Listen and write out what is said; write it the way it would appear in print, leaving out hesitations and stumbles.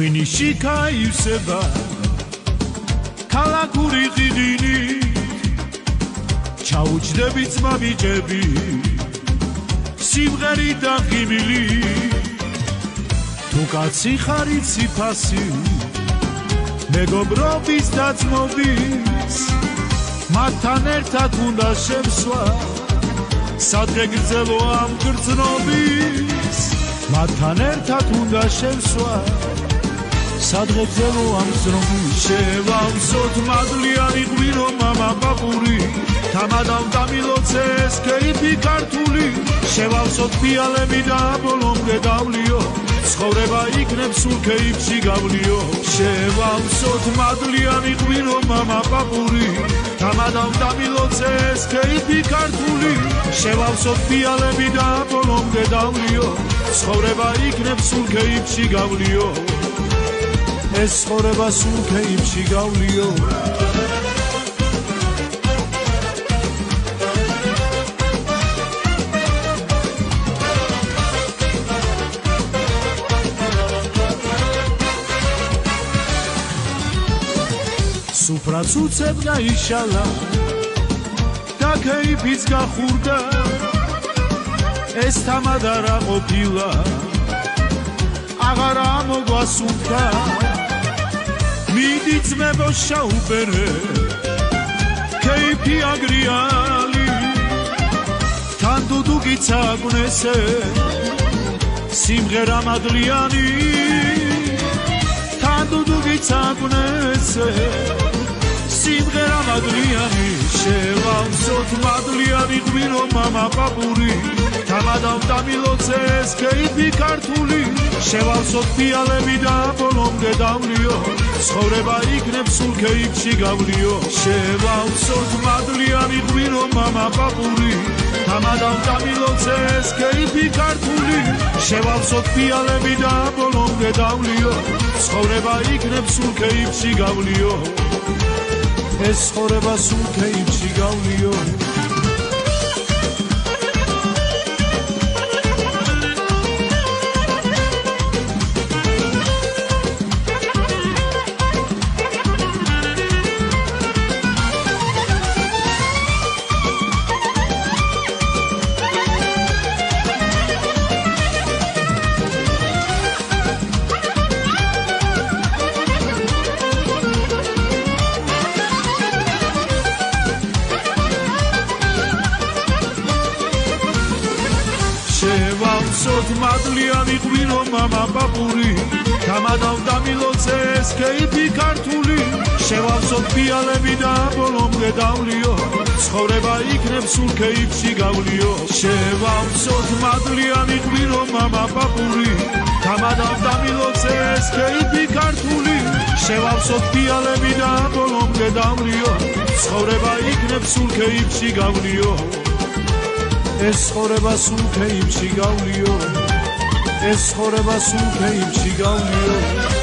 ღვინიში გაივსება ქალაქური ღიდინი ჩაუჯდები ძმაბიჭები სიმღერი და ღიმილი თუ კაცი ხარ იცი ფასი მეგობრობის და ძმობის მათთან ერთად უნდა შემსვა სადღე გრძელო ამ გრძნობის მათთან ერთად უნდა შემსვა სადღე გრძელო ამ გრძნობის შევავსოთ მადლიანი ღვინო მამა პაპური თამადავ დამილოცეს კეიფი ქართული შევავსოთ ფიალები და ბოლომდე დავლიო ცხოვრება იქნებს სულ კეიფში გავლიო შევავსოთ მადლიანი ღვინო მამა პაპური თამადავ დამილოცეს კეიფი ქართული შევავსოთ ფიალები და ბოლომდე დავლიო ცხოვრება იქნებს სულ კეიფში გავლიო ეს ცხოვრება სულ კეიფში გავლიო სუფრაც უცებ გაიშალა და კეიფიც გახურდა ეს თამად არ ყოფილა აღარ მოგვასუნთქა მიდი ძმებო შაუბერე კეიფი აგრიალი თან დუდუგიც აგუნესე სიმღერა მადლიანი თან დუდუგიც აგუნესე სიმღერა მადლიანი შევავსოთ მადლიანი ღვინო მამა პაპური თამადავ დამილოცეს კეიფი ქართული შევავსოთ ფიალები და ბოლომდე დავლიო ცხოვრება იქნებს სულ კეიფში გავლიო შევავსოთ მადლიანი ღვინო მამა პაპური თამადავ დამილოცეს კეიფი ქართული შევავსოთ ფიალები და ბოლომდე დავლიო ცხოვრება იქნებს სულ კეიფში გავლიო ეს ცხოვრება სულ კეიფში გავლიო შევავსოთ მადლიანი ღვინო მამა პაპური თამადავ დამილოცეს კეიფი ქართული შევავსოთ ფიალები და ბოლომდე დავლიო ცხოვრება იქნებს სულ კეიფში გავლიო შევავსოთ მადლიანი ღვინო მამა პაპური თამადავ დამილოცეს კეიფი ქართული შევავსოთ ფიალები და ბოლომდე დავლიო ცხოვრება იქნებს სულ კეიფში გავლიო ეს ცხოვრება სულ კეიფში გავლიო ეს ცხოვრება სულ კეიფში გავლიო